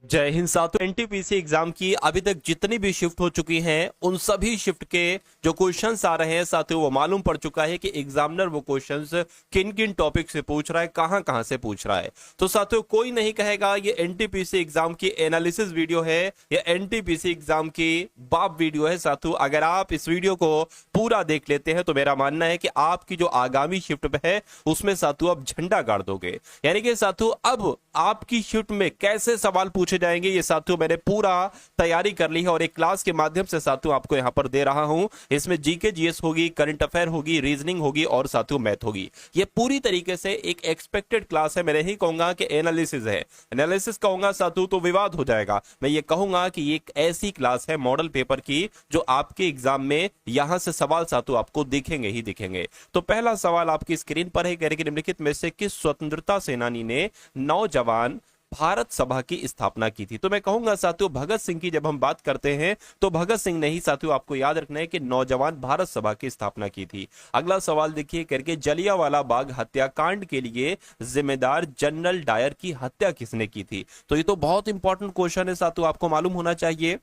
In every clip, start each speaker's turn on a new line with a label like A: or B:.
A: जय हिंद साथियों। NTPC exam की अभी तक जितनी भी शिफ्ट हो चुकी हैं उन सभी शिफ्ट के जो क्वेश्चंस आ रहे हैं साथियों, वो मालूम पड़ चुका है कि एग्जामिनर वो क्वेश्चंस किन किन टॉपिक से पूछ रहा है, कहां कहां से पूछ रहा है। तो साथियों, कोई नहीं कहेगा ये एनटीपीसी एग्जाम की एनालिसिस वीडियो है या एनटीपीसी एग्जाम की बाप वीडियो है। साथियों, अगर आप इस वीडियो को पूरा देख लेते हैं तो मेरा मानना है कि आपकी जो आगामी शिफ्ट है उसमें साथियों आप झंडा गाड़ दोगे। यानी कि साथियों, अब आपकी शिफ्ट में कैसे सवाल पूछे जाएंगे ये साथियों मैंने पूरा तैयारी कर ली है और एक क्लास के माध्यम से साथियों आपको यहां पर दे रहा हूं। इसमें जीके जीएस होगी, करंट अफेयर होगी, रीजनिंग होगी और साथियों मैथ होगी। ये पूरी तरीके से एक एक्सपेक्टेड क्लास है। मैं नहीं कहूंगा कि एनालिसिस है, एनालिसिस कहूंगा साथियों तो विवाद हो जाएगा। मैं ये कहूंगा कि ये एक ऐसी क्लास है मॉडल पेपर की जो आपके एग्जाम में यहां से सवाल साथियों आपको दिखेंगे ही दिखेंगे। तो पहला सवाल आपकी स्क्रीन पर है, कह रहे कि निम्नलिखित में से किस स्वतंत्रता सेनानी ने नौजवान भारत सभा की स्थापना की थी। तो मैं कहूंगा साथियों भगत सिंह की जब हम बात करते हैं तो भगत सिंह ने ही साथियों आपको याद रखना है कि नौजवान भारत सभा की स्थापना की थी। अगला सवाल देखिए, करके जलियांवाला बाग हत्याकांड के लिए जिम्मेदार जनरल डायर की हत्या किसने की थी। तो ये तो बहुत इंपॉर्टेंट क्वेश्चन है साथियों, आपको मालूम होना चाहिए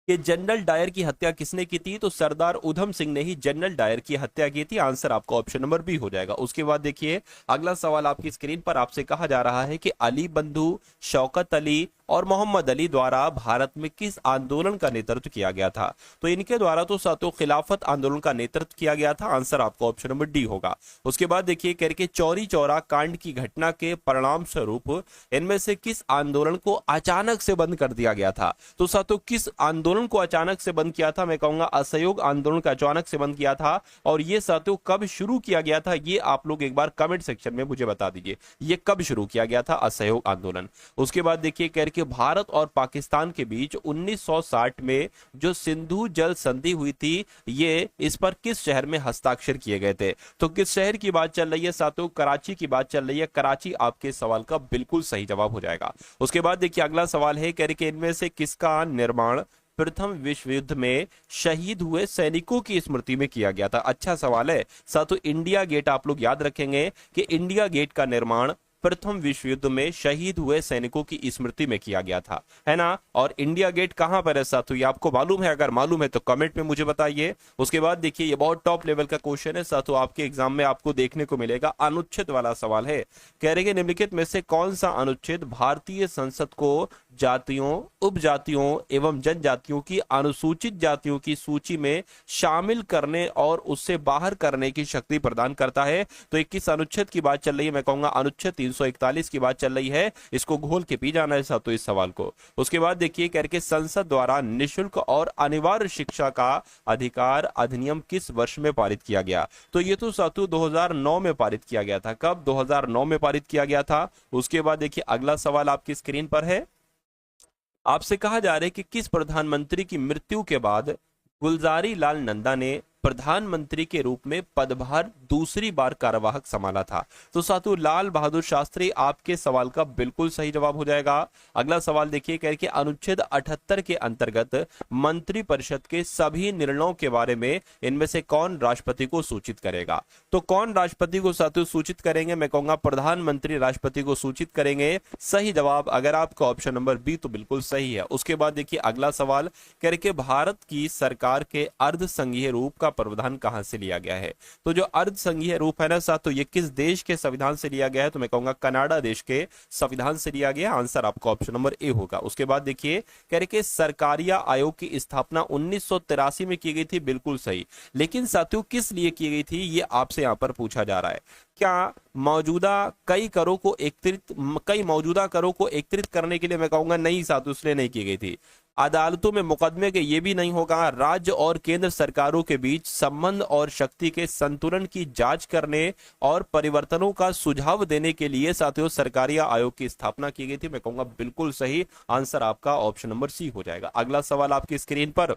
A: कि जनरल डायर की हत्या किसने की थी। तो सरदार उधम सिंह ने ही जनरल डायर की हत्या की थी। आंसर आपका ऑप्शन नंबर बी हो जाएगा। उसके बाद देखिए अगला सवाल आपकी स्क्रीन पर, आपसे कहा जा रहा है कि अली बंधु, शौकत अली और मोहम्मद अली द्वारा भारत में किस आंदोलन का नेतृत्व किया गया था। तो इनके द्वारा तो साथियों खिलाफत आंदोलन का नेतृत्व किया गया था। आंसर आपका ऑप्शन नंबर डी होगा। उसके बाद देखिए करके चौरी चौरा कांड की घटना के परिणाम स्वरूप इनमें से किस आंदोलन को अचानक से बंद कर दिया गया था। तो साथियों किस आंदोलन को अचानक से बंद किया था, मैं कहूंगा असहयोग आंदोलन का अचानक से बंद किया था। और ये साथियों कब शुरू किया गया था ये आप लोग एक बार कमेंट सेक्शन में मुझे बता दीजिए, ये कब शुरू किया गया था असहयोग आंदोलन। उसके बाद देखिए कह कि भारत और पाकिस्तान के बीच 1960 में जो सिंधु जल संधि हुई थी, ये इस पर किस शहर में हस्ताक्षर किए गए थे। तो किस शहर की बात चल रही है साथियों, कराची की बात चल रही है। कराची आपके सवाल का बिल्कुल सही जवाब हो जाएगा। उसके बाद देखिए अगला सवाल है, कह कि इनमें से किसका निर्माण प्रथम विश्व युद्ध में शहीद हुए सैनिकों की स्मृति में किया गया था। अच्छा सवाल है साथियों। इंडिया गेट आप लोग याद रखेंगे कि इंडिया गेट का निर्माण प्रथम विश्व युद्ध में शहीद हुए सैनिकों की स्मृति में किया गया था, है ना। और इंडिया गेट कहां पर है साथियों, ये आपको मालूम है? अगर मालूम है तो कमेंट में मुझे बताइए। उसके बाद देखिए ये बहुत टॉप लेवल का क्वेश्चन है साथियों, आपके एग्जाम में आपको देखने को मिलेगा। अनुच्छेद वाला सवाल है, कह रहे हैं निम्नलिखित में से कौन सा अनुच्छेद भारतीय संसद को जातियों, उपजातियों एवं जनजातियों की अनुसूचित जातियों की सूची में शामिल करने और उससे बाहर करने की शक्ति प्रदान करता है। तो 21 अनुच्छेद की बात चल रही है, मैं कहूंगा अनुच्छेद 341 की बात चल रही है। इसको घोल के पी जाना है साथियों इस सवाल को। उसके बाद देखिए करके संसद द्वारा निःशुल्क और अनिवार्य शिक्षा का अधिकार अधिनियम किस वर्ष में पारित किया गया। तो ये तो साथियों 2009 में पारित किया गया था। कब? 2009 में पारित किया गया था। उसके बाद देखिए अगला सवाल आपकी स्क्रीन पर है, आपसे कहा जा रहा है कि किस प्रधानमंत्री की मृत्यु के बाद गुलजारी लाल नंदा ने प्रधानमंत्री के रूप में पदभार दूसरी बार कार्यवाहक संभाला था। तो साथियों लाल बहादुर शास्त्री आपके सवाल का बिल्कुल सही जवाब हो जाएगा। अगला सवाल देखिए करके अनुच्छेद 78 के अंतर्गत मंत्रिपरिषद के सभी निर्णयों के बारे में इनमें से कौन राष्ट्रपति को सूचित करेगा। तो कौन राष्ट्रपति को साथियों सूचित करेंगे, मैं कहूंगा प्रधानमंत्री राष्ट्रपति को सूचित करेंगे। सही जवाब अगर आपका ऑप्शन नंबर बी तो बिल्कुल सही है। उसके बाद देखिए अगला सवाल करके भारत की सरकार के अर्ध संघीय रूप का प्रावधान कहां से लिया गया है। तो जो अर्ध संघीय रूप है ना साथियों, ये किस देश के संविधान से लिया गया है, तो मैं कहूंगा कनाडा देश के संविधान से लिया गया। आंसर आपका ऑप्शन नंबर ए होगा। उसके बाद देखिए कह रहे कि सरकारिया आयोग की स्थापना 1983 में की गई थी, बिल्कुल सही। लेकिन साथियों किस लिए की गई थी ये आपसे यहां पर पूछा जा रहा है। क्या मौजूदा कई मौजूदा करों को एकत्रित करने के लिए, मैं कहूंगा नहीं साथियों इसलिए नहीं की गई थी। अदालतों में मुकदमे के ये भी नहीं होगा। राज्य और केंद्र सरकारों के बीच संबंध और शक्ति के संतुलन की जांच करने और परिवर्तनों का सुझाव देने के लिए साथियों सरकारिया आयोग की स्थापना की गई थी। मैं कहूंगा बिल्कुल सही। आंसर आपका ऑप्शन नंबर सी हो जाएगा। अगला सवाल आपकी स्क्रीन पर,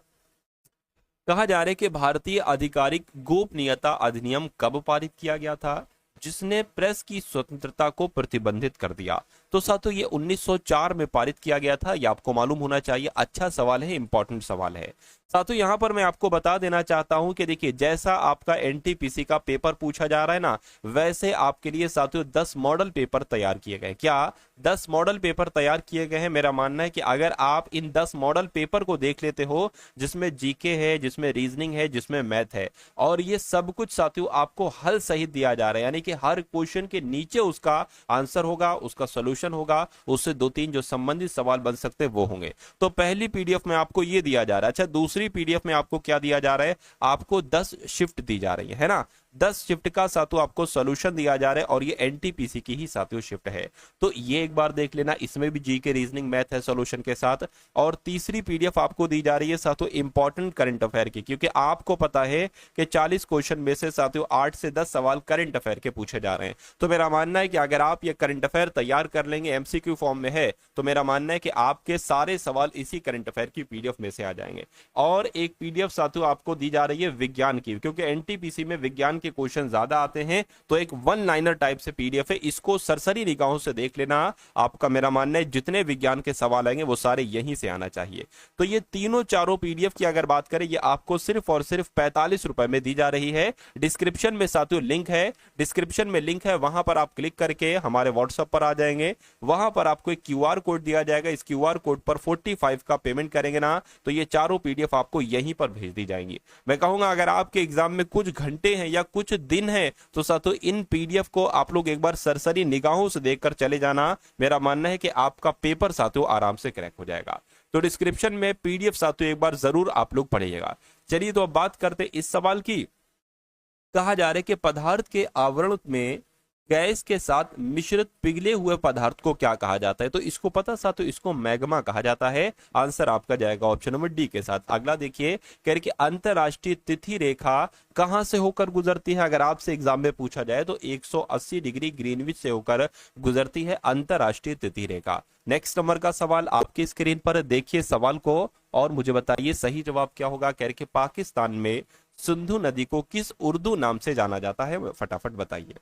A: कहा जा रहा है कि भारतीय आधिकारिक गोपनीयता अधिनियम कब पारित किया गया था जिसने प्रेस की स्वतंत्रता को प्रतिबंधित कर दिया। तो साथियों ये 1904 में पारित किया गया था, ये आपको मालूम होना चाहिए। अच्छा सवाल है, इंपॉर्टेंट सवाल है। साथियों यहां पर मैं आपको बता देना चाहता हूं कि देखिए जैसा आपका एनटीपीसी का पेपर पूछा जा रहा है ना, वैसे आपके लिए साथियों 10 मॉडल पेपर तैयार किए गए। क्या 10 मॉडल पेपर तैयार किए गए हैं? मेरा मानना है कि अगर आप इन 10 मॉडल पेपर को देख लेते हो, जिसमें जीके है, जिसमें रीजनिंग है, जिसमें मैथ है, और ये सब कुछ साथियों आपको हल सहित दिया जा रहा है, यानी कि हर क्वेश्चन के नीचे उसका आंसर होगा, उसका सोल्यूशन होगा, उससे 2-3 जो संबंधित सवाल बन सकते हैं वो होंगे। तो पहली पीडीएफ में आपको ये दिया जा रहा है। अच्छा, दूसरी पीडीएफ में आपको क्या दिया जा रहा है? आपको 10 शिफ्ट दी जा रही है ना, 10 शिफ्ट का साथियों आपको सॉल्यूशन दिया जा रहा है, और ये एनटीपीसी की ही साथियों शिफ्ट है। तो ये एक बार देख लेना, इसमें भी जीके रीजनिंग मैथ है सॉल्यूशन के साथ। और तीसरी पीडीएफ आपको दी जा रही है साथियों इंपॉर्टेंट करंट अफेयर की, क्योंकि आपको पता है कि 40 क्वेश्चन में से साथियों 8 से 10 सवाल करंट अफेयर के पूछे जा रहे हैं। तो मेरा मानना है कि अगर आप ये करंट अफेयर तैयार कर लेंगे, एमसीक्यू फॉर्म में है, तो मेरा मानना है कि आपके सारे सवाल इसी करंट अफेयर की पीडीएफ में से आ जाएंगे। और एक पीडीएफ साथियों आपको दी जा रही है विज्ञान की, क्योंकि एनटीपीसी में विज्ञान के क्वेश्चन ज्यादा आते हैं, तो एक वन लाइनर टाइप से पीडीएफ है, इसको सरसरी निगाहों से देख लेना। आपका मेरा मानना है जितने विज्ञान के सवाल आएंगे वो सारे यहीं से आना चाहिए। तो ये तीनों चारों पीडीएफ की अगर बात करें, ये आपको सिर्फ और सिर्फ 45 रुपए में दी जा रही है। डिस्क्रिप्शन में साथियों लिंक है, डिस्क्रिप्शन में लिंक है, वहां पर आप क्लिक करके हमारे व्हाट्सएप पर आ जाएंगे। वहां पर आपको एक क्यूआर कोड दिया जाएगा, इस क्यूआर कोड पर 45 का पेमेंट करेंगे ना, तो ये चारों पीडीएफ आपको यहीं पर भेज दी जाएंगी। मैं कहूंगा अगर आपके एग्जाम में कुछ घंटे हैं या कुछ दिन है, तो साथियों इन पीडीएफ को आप लोग एक बार सरसरी निगाहों से देखकर चले जाना। मेरा मानना है कि आपका पेपर साथियों आराम से क्रैक हो जाएगा। तो डिस्क्रिप्शन में पीडीएफ साथियों एक बार जरूर आप लोग पढ़िएगा। चलिए तो अब बात करते इस सवाल की। कहा जा रहा है कि पदार्थ के आवरण में गैस के साथ मिश्रित पिघले हुए पदार्थ को क्या कहा जाता है? तो इसको पता साथियों, इसको मैग्मा कहा जाता है। आंसर आपका जाएगा ऑप्शन नंबर डी के साथ। अगला देखिए, कह रहे कि अंतरराष्ट्रीय तिथि रेखा कहां से होकर गुजरती है? अगर आपसे एग्जाम में पूछा जाए तो 180 डिग्री ग्रीनविच से होकर गुजरती है अंतरराष्ट्रीय तिथि रेखा। नेक्स्ट नंबर का सवाल आपकी स्क्रीन पर देखिए सवाल को, और मुझे बताइए सही जवाब क्या होगा। कह रहे कि पाकिस्तान में सिंधु नदी को किस उर्दू नाम से जाना जाता है? फटाफट बताइए।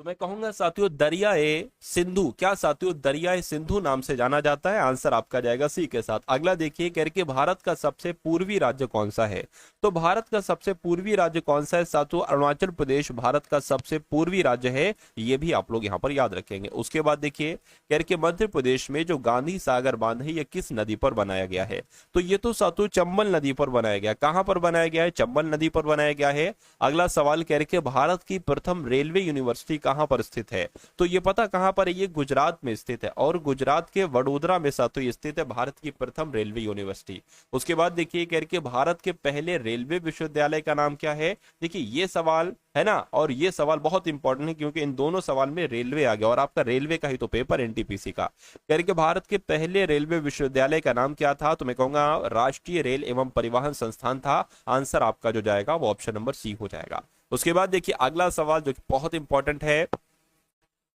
A: तो मैं कहूंगा साथियों दरियाए सिंधु। क्या साथियों दरियाए सिंधु नाम से जाना जाता है? आंसर आपका जाएगा सी के साथ। अगला देखिए, कह रहे कि भारत का सबसे पूर्वी राज्य कौन सा है? तो भारत का सबसे पूर्वी राज्य कौन सा है साथियों? अरुणाचल प्रदेश भारत का सबसे पूर्वी राज्य है, ये भी आप लोग यहाँ पर याद रखेंगे। उसके बाद देखिए, कह रहे कि मध्य प्रदेश में जो गांधी सागर बांध है, ये किस नदी पर बनाया गया है? तो ये तो साथियों चंबल नदी पर बनाया गया। कहां पर बनाया गया है? चंबल नदी पर बनाया गया है। अगला सवाल कह रहे कि भारत की प्रथम रेलवे यूनिवर्सिटी कहां पर स्थित है? तो ये पता कहां पर है? ये गुजरात में स्थित है, और गुजरात के वडोदरा में साथियों स्थित है भारत की प्रथम रेलवे यूनिवर्सिटी। उसके बाद देखिए, कह रहे कि भारत के पहले रेलवे विश्वविद्यालय का नाम क्या है? देखिए ये सवाल है ना, और ये सवाल बहुत इंपॉर्टेंट है, क्योंकि इन दोनों सवाल में रेलवे आ गया, और आपका रेलवे का ही तो पेपर एनटीपीसी का। कह रहे कि भारत के पहले रेलवे विश्वविद्यालय का नाम क्या था? तो मैं कहूंगा राष्ट्रीय रेल एवं परिवहन संस्थान था। आंसर आपका जो जाएगा वो ऑप्शन नंबर सी हो जाएगा। उसके बाद देखिए अगला सवाल जो बहुत इंपॉर्टेंट है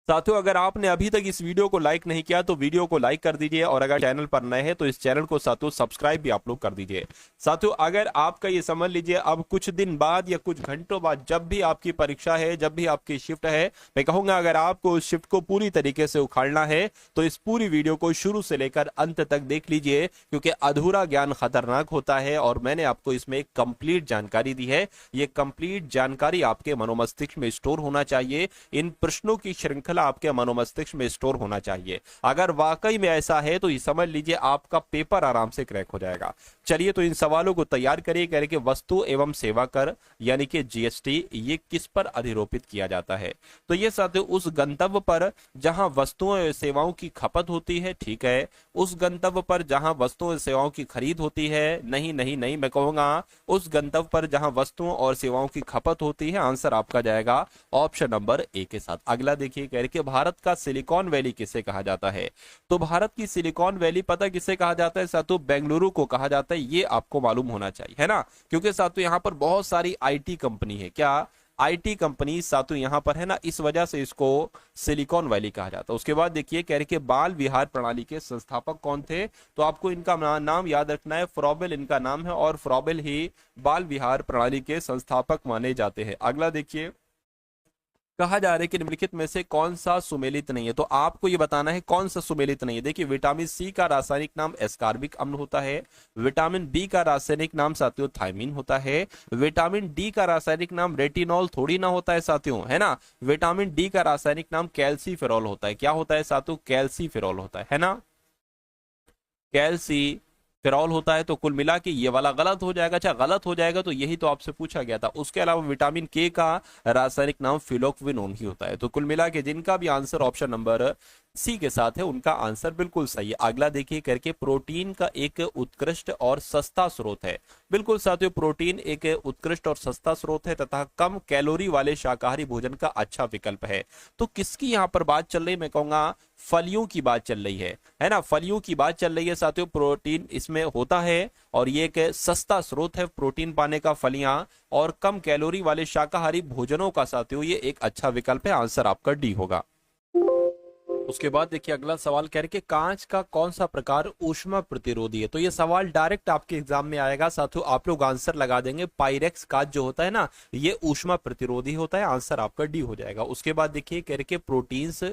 A: साथियों, अगर आपने अभी तक इस वीडियो को लाइक नहीं किया तो वीडियो को लाइक कर दीजिए, और अगर चैनल पर नए हैं तो इस चैनल को साथियों सब्सक्राइब भी आप लोग कर दीजिए। साथियों अगर आपका ये समझ लीजिए अब कुछ दिन बाद या कुछ घंटों बाद जब भी आपकी परीक्षा है, जब भी आपकी शिफ्ट है, मैं कहूंगा अगर आपको उस शिफ्ट को पूरी तरीके से उखाड़ना है तो इस पूरी वीडियो को शुरू से लेकर अंत तक देख लीजिए, क्योंकि अधूरा ज्ञान खतरनाक होता है, और मैंने आपको इसमें एक कंप्लीट जानकारी दी है। ये कंप्लीट जानकारी आपके मनोमस्तिष्क में स्टोर होना चाहिए। इन प्रश्नों की श्रृंखला आपके मनोमस्तिष्क में स्टोर होना चाहिए। अगर वाकई में ऐसा है तो ये समझ लीजिए आपका पेपर आराम से क्रैक हो जाएगा। चलिए तो इन सवालों को तैयार करिए। कह रहे कि वस्तु एवं सेवा कर यानी कि जीएसटी ये किस पर अधिरोपित किया जाता है? तो ये साथियों उस गंतव्य पर जहां वस्तुओं और सेवाओं की खपत होती है, ठीक है। उस गंतव्य पर जहां वस्तुओं और सेवाओं की खरीद होती है, नहीं नहीं नहीं, मैं कहूंगा उस गंतव्य पर जहां वस्तुओं और सेवाओं की खपत होती है। आंसर आपका जाएगा ऑप्शन नंबर ए के साथ। अगला देखिए, कि भारत का सिलिकॉन वैली किसे कहा जाता है? तो भारत की सिलिकॉन वैली पता किसे कहा जाता है साथियों? बेंगलुरु को कहा जाता है। ये आपको मालूम होना चाहिए, है ना, क्योंकि साथियों यहां पर बहुत सारी आईटी कंपनी है। क्या आईटी कंपनी साथियों यहां पर है ना, इस वजह से इसको सिलिकॉन वैली कहा जाता है। उसके बाद देखिए, कह रहे कि बाल विहार प्रणाली के संस्थापक कौन थे? तो आपको इनका नाम याद रखना है, फ्रॉबेल इनका नाम है, और फ्रॉबेल ही बाल विहार प्रणाली के संस्थापक माने जाते हैं। अगला देखिए, कहा जा रहा है कि निम्नलिखित में से कौन सा सुमेलित नहीं है, तो आपको ये बताना है कौन सा सुमेलित नहीं है। देखिए, विटामिन सी का रासायनिक नाम एस्कॉर्बिक अम्ल होता है, विटामिन बी का रासायनिक नाम साथियों थायमीन होता है, विटामिन डी का रासायनिक नाम रेटिनॉल थोड़ी ना होता है साथियों, है ना, विटामिन डी का रासायनिक नाम कैल्सीफेरॉल होता है। क्या होता है साथियों? कैल्सीफेरॉल होता है ना, कैल्सी फेरॉल होता है। तो कुल मिला के ये वाला गलत हो जाएगा। अच्छा, गलत हो जाएगा तो यही तो आपसे पूछा गया था। उसके अलावा विटामिन के का रासायनिक नाम फिलोक्विनोन ही होता है। तो कुल मिला के जिनका भी आंसर ऑप्शन नंबर सी के साथ है उनका आंसर बिल्कुल सही है। अगला देखिए करके, प्रोटीन का एक उत्कृष्ट और सस्ता स्रोत है। बिल्कुल साथियों, प्रोटीन एक उत्कृष्ट और सस्ता स्रोत है तथा कम कैलोरी वाले शाकाहारी भोजन का अच्छा विकल्प है। तो किसकी यहाँ पर बात चल रही है? मैं कहूंगा फलियों की बात चल रही है ना, फलियों की बात चल रही है साथियों। प्रोटीन इसमें होता है और ये एक सस्ता स्रोत है प्रोटीन पाने का, फलियां, और कम कैलोरी वाले शाकाहारी भोजनों का साथियों ये एक अच्छा विकल्प है। आंसर आपका डी होगा। उसके बाद देखिए अगला सवाल कह रहे कि कांच का कौन सा प्रकार ऊष्मा प्रतिरोधी है। तो ये सवाल डायरेक्ट आपके एग्जाम में आएगा साथियों, आप लोग आंसर लगा देंगे पाइरेक्स कांच जो होता है ना, ये ऊष्मा प्रतिरोधी होता है। आंसर आपका डी हो जाएगा। उसके बाद देखिए कह रहे कि प्रोटीन्स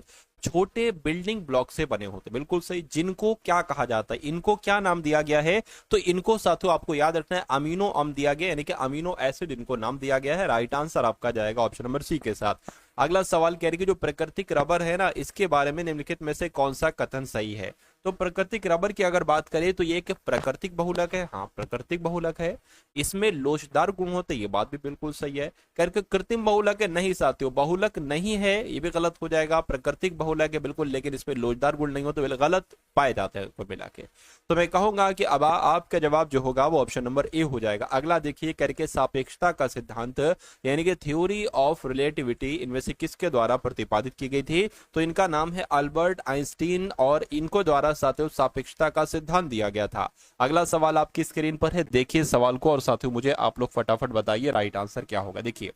A: छोटे बिल्डिंग ब्लॉक से बने होते हैं। बिल्कुल सही। जिनको क्या कहा जाता है, इनको क्या नाम दिया गया है? तो इनको साथियों आपको याद रखना है, अमीनो अम्ल दिया गया, यानी कि अमीनो एसिड इनको नाम दिया गया है। राइट आंसर आपका जाएगा ऑप्शन नंबर सी के साथ। अगला सवाल कह रही है कि जो प्राकृतिक रबर है ना, इसके बारे में निम्नलिखित में से कौन सा कथन सही है? तो प्राकृतिक रबर की अगर बात करें तो ये एक प्राकृतिक बहुलक है। हाँ, प्राकृतिक बहुलक है। इसमें लोचदार गुण होते हैं, ये बात भी बिल्कुल सही है। करके कृत्रिम बहुलक है? नहीं साथियों, बहुलक नहीं है, ये भी गलत हो जाएगा। प्राकृतिक बहुलक है बिल्कुल, लेकिन इसमें लोचदार गुण नहीं होते, गलत पाए जाते हैं कुल मिला के। तो मैं कहूंगा कि अब आपका जवाब जो होगा वो ऑप्शन नंबर ए हो जाएगा। अगला देखिए करके सापेक्षता का सिद्धांत यानी कि थ्योरी ऑफ रिलेटिविटी इनमें से किसके द्वारा प्रतिपादित की गई थी? तो इनका नाम है अल्बर्ट आइंस्टीन और इनको द्वारा साथियों सापेक्षता का सिद्धांत दिया गया था। अगला सवाल आपकी स्क्रीन पर है, देखिए सवाल को और साथियों मुझे आप लोग फटाफट बताइए राइट आंसर क्या होगा। देखिए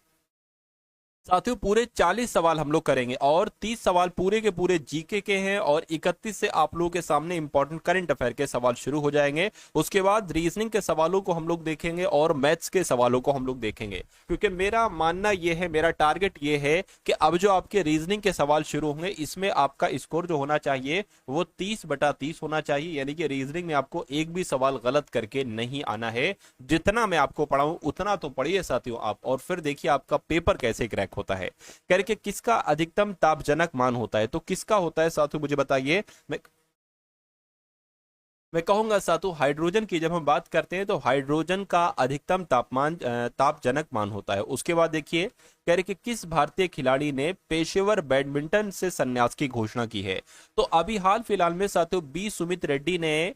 A: साथियों पूरे 40 सवाल हम लोग करेंगे और 30 सवाल पूरे के पूरे जीके के हैं और 31 से आप लोगों के सामने इंपॉर्टेंट करंट अफेयर के सवाल शुरू हो जाएंगे। उसके बाद रीजनिंग के सवालों को हम लोग देखेंगे और मैथ्स के सवालों को हम लोग देखेंगे, क्योंकि मेरा मानना यह है, मेरा टारगेट ये है कि अब जो आपके रीजनिंग के सवाल शुरू होंगे इसमें आपका स्कोर जो होना चाहिए वो 30/30 होना चाहिए। यानी कि रीजनिंग में आपको एक भी सवाल गलत करके नहीं आना है। जितना मैं आपको पढ़ाऊं उतना तो पढ़िए साथियों आप, और फिर देखिए आपका पेपर कैसे क्रैक होता है। करके किसका अधिकतम तापजनक मान होता है? तो किसका होता है साथियों मुझे बताइए। मैं कहूंगा साथियों हाइड्रोजन की जब हम बात करते हैं तो हाइड्रोजन का अधिकतम तापजनक मान होता है। उसके बाद देखिए कह रहे कि किस भारतीय खिलाड़ी ने पेशेवर बैडमिंटन से संन्यास की घोषणा की है? तो अभी हाल फिलहाल में साथियों बी सुमित रेड्डी ने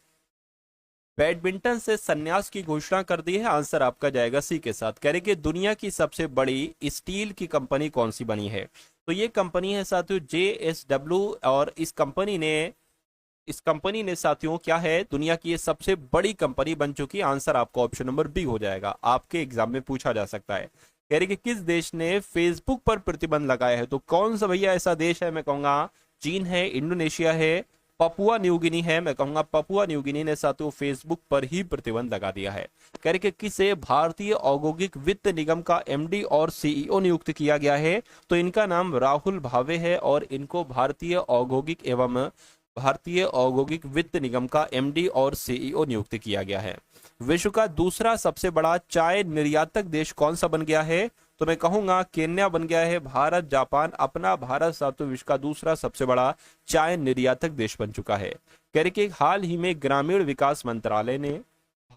A: बैडमिंटन से संन्यास की घोषणा कर दी है। आंसर आपका जाएगा सी के साथ। कह रहे कि दुनिया की सबसे बड़ी स्टील की कंपनी कौन सी बनी है? तो ये कंपनी है साथियों JSW और इस कंपनी ने साथियों क्या है, दुनिया की ये सबसे बड़ी कंपनी बन चुकी है। आंसर आपका ऑप्शन नंबर बी हो जाएगा, आपके एग्जाम में पूछा जा सकता है। कह रहे कि किस देश ने फेसबुक पर प्रतिबंध लगाया है? तो कौन सा भैया ऐसा देश है? मैं कहूंगा चीन है, इंडोनेशिया है, पपुआ न्यू गिनी है। मैं कहूंगा पपुआ न्यू गिनी ने साथियों फेसबुक पर ही प्रतिबंध लगा दिया है। कह रहे कि किसे भारतीय औद्योगिक वित्त निगम का MD और CEO नियुक्त किया गया है? तो इनका नाम राहुल भावे है और इनको भारतीय औद्योगिक वित्त निगम का MD और CEO नियुक्त किया गया है। विश्व का दूसरा सबसे बड़ा चाय निर्यातक देश कौन सा बन गया है? तो मैं कहूंगा केन्या बन गया है। भारत, जापान, अपना भारत साथियों विश्व का दूसरा सबसे बड़ा चाय निर्यातक देश बन चुका है। कह रहे कि हाल ही में ग्रामीण विकास मंत्रालय ने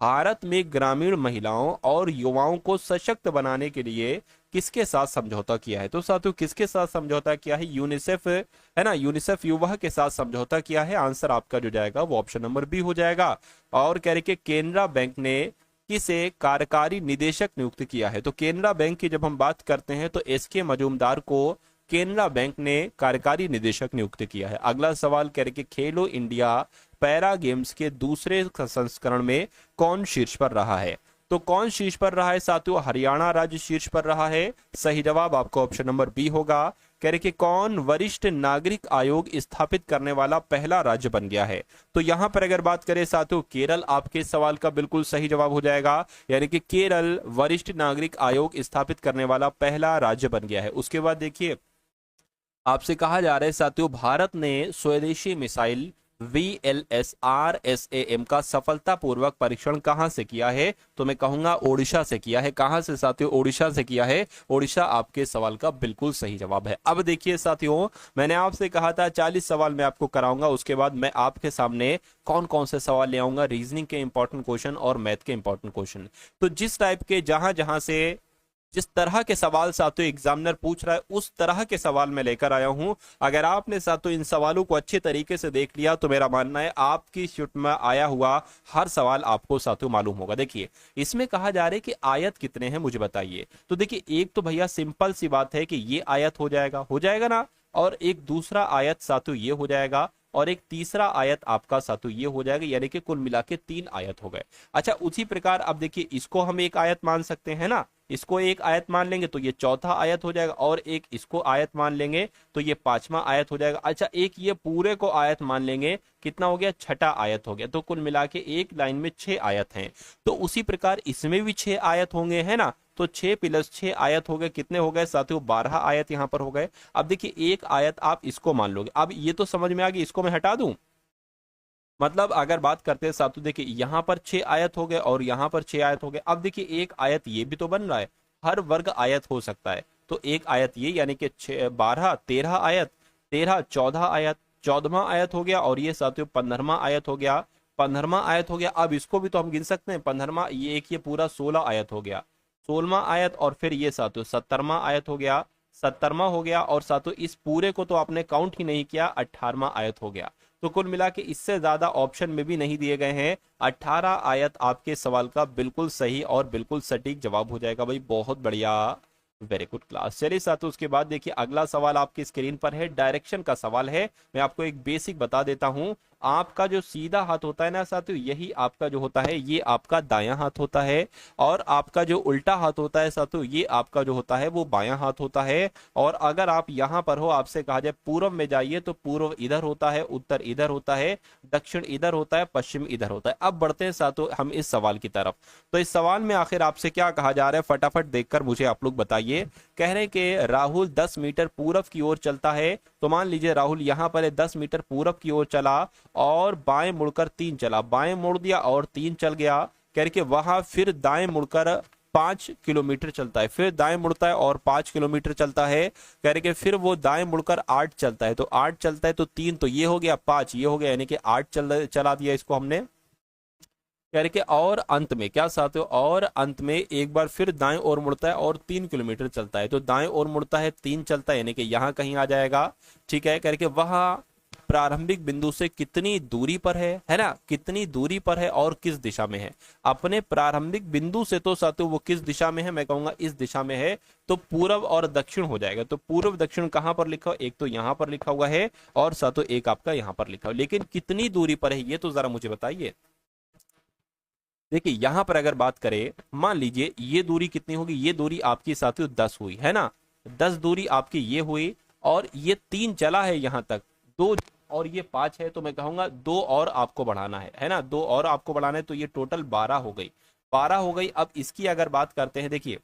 A: भारत में ग्रामीण महिलाओं और युवाओं को सशक्त बनाने के लिए किसके साथ समझौता किया है? तो साथियों किसके साथ समझौता किया है? यूनिसेफ है ना, यूनिसेफ युवा के साथ समझौता किया है। आंसर आपका जो जाएगा वो ऑप्शन नंबर बी हो जाएगा। और कह रहे कि केनरा बैंक ने किसे कार्यकारी निदेशक नियुक्त किया है? तो केनरा बैंक की जब हम बात करते हैं तो SK मजूमदार को केनरा बैंक ने कार्यकारी निदेशक नियुक्त किया है। अगला सवाल कह रहे कि खेलो इंडिया पैरा गेम्स के दूसरे संस्करण में कौन शीर्ष पर रहा है? तो कौन शीर्ष पर रहा है साथियों? हरियाणा राज्य शीर्ष पर रहा है। सही जवाब आपका ऑप्शन नंबर बी होगा। कह रहे कि कौन वरिष्ठ नागरिक आयोग स्थापित करने वाला पहला राज्य बन गया है? तो यहां पर अगर बात करें साथियों केरल आपके सवाल का बिल्कुल सही जवाब हो जाएगा, यानी कि केरल वरिष्ठ नागरिक आयोग स्थापित करने वाला पहला राज्य बन गया है। उसके बाद देखिए आपसे कहा जा रहा है साथियों, भारत ने स्वदेशी मिसाइल VLSRSAM का सफलतापूर्वक परीक्षण कहां से किया है? तो मैं कहूंगा ओडिशा से किया है। कहां से साथियों? ओडिशा से किया है। ओडिशा आपके सवाल का बिल्कुल सही जवाब है। अब देखिए साथियों, मैंने आपसे कहा था 40 सवाल मैं आपको कराऊंगा, उसके बाद मैं आपके सामने कौन कौन से सवाल ले आऊंगा, रीजनिंग के इंपॉर्टेंट क्वेश्चन और मैथ के इंपॉर्टेंट क्वेश्चन। तो जिस टाइप के जहां जहां से जिस तरह के सवाल सातों एग्जामिनर पूछ रहा है उस तरह के सवाल मैं लेकर आया हूं। अगर आपने सातों इन सवालों को अच्छे तरीके से देख लिया तो मेरा मानना है आपकी शिफ्ट में आया हुआ हर सवाल आपको सातों मालूम होगा। देखिए, इसमें कहा जा रहा है कि आयत कितने हैं मुझे बताइए। तो देखिए, एक तो भैया सिंपल सी बात है कि ये आयत हो जाएगा ना, और एक दूसरा आयत सातों ये हो जाएगा, और एक तीसरा आयत आपका सातों ये हो जाएगा, यानी कि कुल मिला के 3 आयत हो गए। अच्छा, उसी प्रकार अब देखिए, इसको हम एक आयत मान सकते हैं ना, इसको एक आयत मान लेंगे तो ये चौथा आयत हो जाएगा, और एक इसको आयत मान लेंगे तो ये 5वां आयत हो जाएगा। अच्छा, एक ये पूरे को आयत मान लेंगे, कितना हो गया? 6ठा आयत हो गया। तो कुल मिला के एक लाइन में 6 आयत हैं। तो उसी प्रकार इसमें भी 6 आयत होंगे, है ना। तो 6 + 6 आयत हो गए, कितने हो गए साथियों? 12 आयत यहां पर हो गए। अब देखिए, एक आयत आप इसको मान लोगे। अब ये तो समझ में आ गई, इसको मैं हटा दूं, मतलब अगर बात करते हैं साथियों, देखिए यहां पर 6 आयत हो गए और यहां पर 6 आयत हो गए। अब देखिए, एक आयत ये भी तो बन रहा है, हर वर्ग आयत हो सकता है। तो एक आयत ये, यानी कि 12 13 आयत, 13 14 आयत, 14वां आयत हो गया, और ये साथियों 15वां आयत हो गया, 15वां आयत हो गया। अब इसको भी तो हम गिन सकते हैं, 15वां ये एक, ये पूरा 16 आयत हो गया, 16वां आयत, और फिर ये साथियों 17वां आयत हो गया, 17वां हो गया, और साथियों इस पूरे को तो आपने काउंट ही नहीं किया, 18वां आयत हो गया। तो कुल मिला के इससे ज्यादा ऑप्शन में भी नहीं दिए गए हैं। 18 आयत आपके सवाल का बिल्कुल सही और बिल्कुल सटीक जवाब हो जाएगा भाई। बहुत बढ़िया, वेरी गुड क्लास। चलिए साथियों, उसके बाद देखिए अगला सवाल आपकी स्क्रीन पर है, डायरेक्शन का सवाल है। मैं आपको एक बेसिक बता देता हूं, आपका जो सीधा हाथ होता है ना साथियों, यही आपका जो होता है ये आपका दायां हाथ होता है, और आपका जो उल्टा हाथ होता है साथियों, ये आपका जो होता है वो बायां हाथ होता है। और अगर आप यहां पर हो, आपसे कहा जाए पूर्व में जाइए, तो पूर्व इधर होता है, उत्तर इधर होता है, दक्षिण इधर होता है, पश्चिम इधर होता है। अब बढ़ते हैं साथियों हम इस सवाल की तरफ। तो इस सवाल में आखिर आपसे क्या कहा जा रहा है, फटाफट देखकर मुझे आप लोग बताइए। कह रहे हैं कि राहुल 10 मीटर पूरब की ओर चलता है। तो मान लीजिए राहुल यहां पर 10 मीटर पूरब की ओर चला, और बाएं मुड़कर 3 चला, बाएं मुड़ दिया और 3 चल गया, करके वहां फिर दाएं मुड़कर 5 किलोमीटर चलता है, फिर दाएं मुड़ता है और 5 किलोमीटर चलता है, करके फिर वो दाएं मुड़कर 8 चलता है। तो 8 चलता है तो 3 तो ये हो गया, 5 ये हो गया, यानी कि 8 चला दिया इसको हमने, करके। और अंत में क्या साथियों, और अंत में एक बार फिर दाएं ओर मुड़ता है और 3 किलोमीटर चलता है। तो दाएं ओर मुड़ता है, 3 चलता है, यानी कि यहाँ कहीं आ जाएगा, ठीक है, करके वहां प्रारंभिक बिंदु से कितनी दूरी पर है ना, कितनी दूरी पर है और किस दिशा में है। अपने प्रारंभिक बिंदु से तो साथियों वो किस दिशा में है, मैं कहूंगा इस दिशा में है। तो पूर्व और दक्षिण हो जाएगा। तो पूर्व दक्षिण कहां पर लिखा हो, एक तो यहां पर लिखा हुआ है, और साथियों एक आपका यहां पर लिखा हुआ, लेकिन कितनी दूरी पर है ये तो जरा मुझे बताइए। देखिए, यहां पर अगर बात करें, मान लीजिए ये दूरी कितनी होगी, ये दूरी आपकी साथियों 10 हुई, है ना, 10 दूरी आपकी ये हुई, और ये 3 चला है यहां तक, 2 और ये 5 है, तो मैं कहूंगा 2 और आपको बढ़ाना है ना, 2 और आपको बढ़ाना है, तो ये टोटल 12 हो गई, 12 हो गई। अब इसकी अगर बात करते हैं, देखिए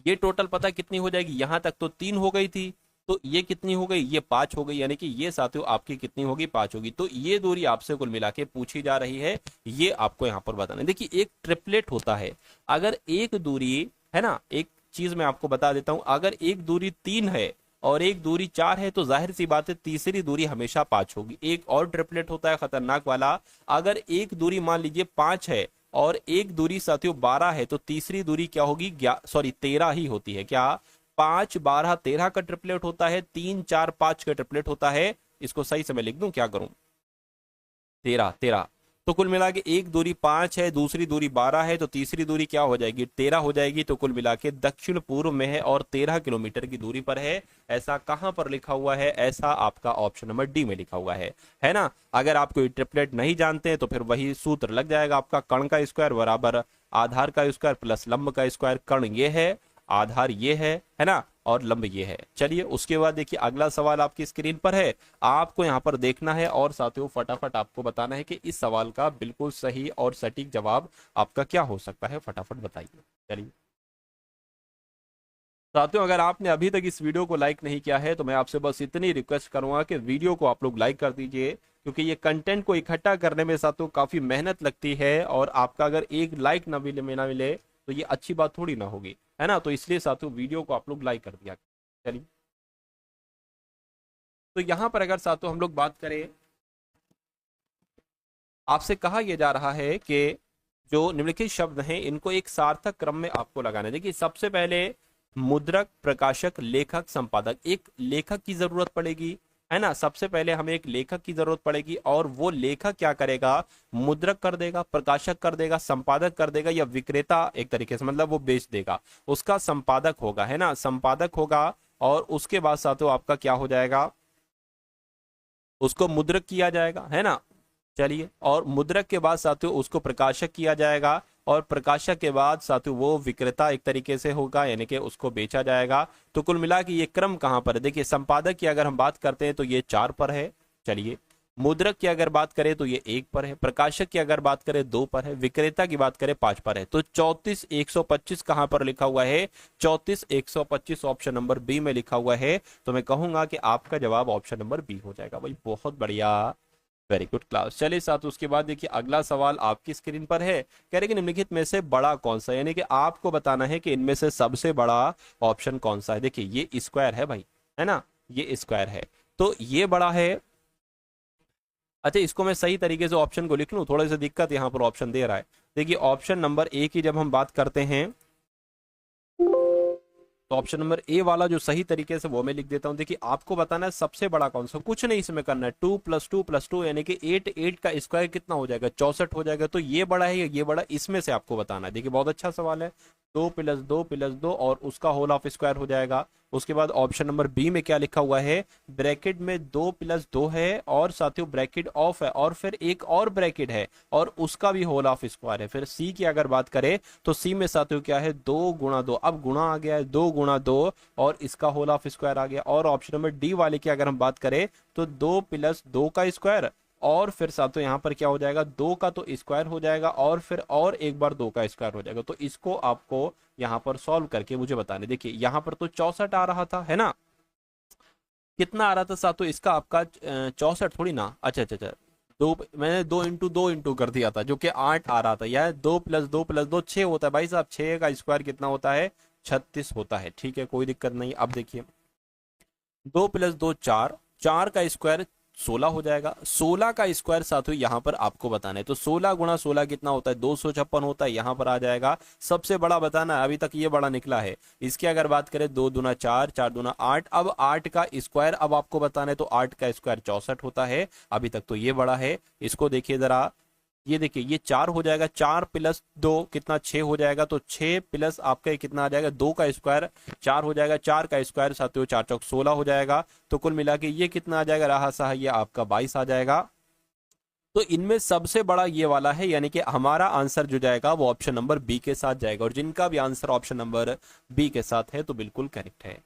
A: ये टोटल पता है कितनी हो जाएगी, यहां तक तो 3 हो गई थी, तो ये कितनी हो गई, ये 5 हो गई, यानी कि ये साथियों आपकी कितनी होगी, 5 होगी। तो ये दूरी आपसे कुल मिला के पूछी जा रही है, ये आपको यहां पर बताना है। देखिए, एक ट्रिपलेट होता है, अगर एक दूरी है ना, एक चीज मैं आपको बता देता हूं, अगर एक दूरी 3 है और एक दूरी 4 है, तो जाहिर सी बात है तीसरी दूरी हमेशा 5 होगी। एक और ट्रिपलेट होता है खतरनाक वाला, अगर एक दूरी मान लीजिए 5 है और एक दूरी साथियों 12 है, तो तीसरी दूरी क्या होगी, सॉरी 13 ही होती है। क्या 5 12 13 का ट्रिपलेट होता है, 3 4 5 का ट्रिपलेट होता है। इसको सही से मैं लिख दूं, क्या करूं, 13 13। तो कुल मिला के एक दूरी 5 है, दूसरी दूरी 12 है, तो तीसरी दूरी क्या हो जाएगी, 13 हो जाएगी। तो कुल मिला के दक्षिण पूर्व में है और 13 किलोमीटर की दूरी पर है। ऐसा कहां पर लिखा हुआ है, ऐसा आपका ऑप्शन नंबर डी में लिखा हुआ है ना। अगर आप कोई ट्रिपलेट नहीं जानते हैं तो फिर वही सूत्र लग जाएगा आपका, कर्ण का स्क्वायर बराबर आधार का स्क्वायर प्लस लंब का स्क्वायर। कर्ण ये है, आधार ये है ना, और लंब ये है। चलिए, उसके बाद देखिए अगला सवाल आपकी स्क्रीन पर है, आपको यहां पर देखना है और साथियों फटाफट आपको बताना है कि इस सवाल का बिल्कुल सही और सटीक जवाब आपका क्या हो सकता है, फटाफट बताइए। चलिए। साथियों, अगर आपने अभी तक इस वीडियो को लाइक नहीं किया है तो मैं आपसे बस इतनी रिक्वेस्ट करूंगा कि वीडियो को आप लोग लाइक कर दीजिए, क्योंकि ये कंटेंट को इकट्ठा करने में साथियों काफी मेहनत लगती है, और आपका अगर एक लाइक ना मिले तो ये अच्छी बात थोड़ी ना होगी, है ना। तो इसलिए साथियों वीडियो को आप लोग लाइक कर दिया। चलिए, तो यहाँ पर अगर साथियों हम लोग बात करें, आपसे कहा यह जा रहा है कि जो निम्नलिखित शब्द हैं इनको एक सार्थक क्रम में आपको लगाना है। देखिए, सबसे पहले मुद्रक, प्रकाशक, लेखक, संपादक, एक लेखक की जरूरत पड़ेगी, है ना। सबसे पहले हमें एक लेखक की जरूरत पड़ेगी, और वो लेखक क्या करेगा, मुद्रक कर देगा, प्रकाशक कर देगा, संपादक कर देगा, या विक्रेता एक तरीके से मतलब वो बेच देगा, उसका संपादक होगा, है ना, संपादक होगा। और उसके बाद साथियों आपका क्या हो जाएगा, उसको मुद्रक किया जाएगा, है ना। चलिए, और मुद्रक के बाद साथियों उसको प्रकाशक किया जाएगा, और प्रकाशक के बाद साथियों वो विक्रेता एक तरीके से होगा, यानी कि उसको बेचा जाएगा। तो कुल मिला के ये क्रम कहां पर है, देखिए, संपादक की अगर हम बात करते हैं तो ये 4 पर है। चलिए, मुद्रक की अगर बात करें तो ये 1 पर है, प्रकाशक की अगर बात करें 2 पर है, विक्रेता की बात करें 5 पर है। तो 34,125 कहां पर लिखा हुआ है, 34,125 ऑप्शन नंबर बी में लिखा हुआ है। तो मैं कहूंगा कि आपका जवाब ऑप्शन नंबर बी हो जाएगा। भाई बहुत बढ़िया, वेरी गुड क्लास। चलिए साथ, उसके बाद देखिए अगला सवाल आपकी स्क्रीन पर है। कह रहे कि निम्नलिखित में से बड़ा कौन सा, यानी कि आपको बताना है कि इनमें से सबसे बड़ा ऑप्शन कौन सा है। देखिए, ये स्क्वायर है भाई, है ना, ये स्क्वायर है, तो ये बड़ा है। अच्छा, इसको मैं सही तरीके से ऑप्शन को लिख लूं, थोड़ा सा दिक्कत यहाँ पर ऑप्शन दे रहा है। देखिए, ऑप्शन नंबर ए की जब हम बात करते हैं तो ऑप्शन नंबर ए वाला जो सही तरीके से वो मैं लिख देता हूं। देखिए, आपको बताना है सबसे बड़ा कौन सा, कुछ नहीं इसमें करना है, 2 + 2 + 2 यानी कि 8 का स्क्वायर कितना हो जाएगा, 64 हो जाएगा। तो ये बड़ा है या ये बड़ा, इसमें से आपको बताना है। देखिए, बहुत अच्छा सवाल है। 2 + 2 + 2 और उसका होल ऑफ स्क्वायर हो जाएगा। उसके बाद ऑप्शन नंबर बी में क्या लिखा हुआ है, ब्रैकेट में 2 + 2 है, और साथियों ब्रैकेट ऑफ है, और फिर एक और ब्रैकेट है, और उसका भी होल ऑफ स्क्वायर है। फिर सी की अगर बात करें तो सी में साथियों क्या है, 2 × 2, अब गुणा आ गया है, 2 × 2 और इसका होल ऑफ स्क्वायर आ गया। और ऑप्शन नंबर डी वाले की अगर हम बात करें तो 2 + 2 का स्क्वायर, और फिर साथियों यहाँ पर क्या हो जाएगा, 2 का तो स्क्वायर हो जाएगा, और फिर और एक बार 2 का स्क्वायर हो जाएगा। तो इसको आपको यहाँ पर सॉल्व करके मुझे बताने। देखिए, यहाँ पर तो 64 आ रहा था, है ना, कितना आ रहा था साथियों, इसका आपका 64 थोड़ी ना, अच्छा अच्छा अच्छा, दो, मैंने 2 × 2 कर दिया था, जो कि 8 आ रहा था। यह 2 + 2 + 2 6 होता है भाई साहब, 6 का स्क्वायर कितना होता है, 36 होता है। ठीक है, कोई दिक्कत नहीं। अब देखिए, 2 + 2 4, 4 का स्क्वायर 16 हो जाएगा, 16 का स्क्वायर साथियों यहाँ पर आपको बताना है। तो 16 × 16 कितना होता है, 256 होता है, यहाँ पर आ जाएगा। सबसे बड़ा बताना है, अभी तक ये बड़ा निकला है। इसकी अगर बात करें, 2 × 2 = 4, 4 × 2 = 8। अब 8 का स्क्वायर अब आपको बताना है, तो 8 का स्क्वायर 64 होता है। अभी तक तो ये बड़ा है। इसको देखिए जरा, ये देखिए, ये 4 हो जाएगा, 4 + 2 कितना, 6 हो जाएगा। तो 6 प्लस आपका ये कितना आ जाएगा, 2 का स्क्वायर 4 हो जाएगा, 4 का स्क्वायर साथियों 4 × 4 = 16 हो जाएगा। तो कुल मिला के ये कितना आ जाएगा, रहा सा ये आपका 22 आ जाएगा। तो इनमें सबसे बड़ा ये वाला है, यानी कि हमारा आंसर जो जाएगा वो ऑप्शन नंबर बी के साथ जाएगा, और जिनका भी आंसर ऑप्शन नंबर बी के साथ है तो बिल्कुल करेक्ट है।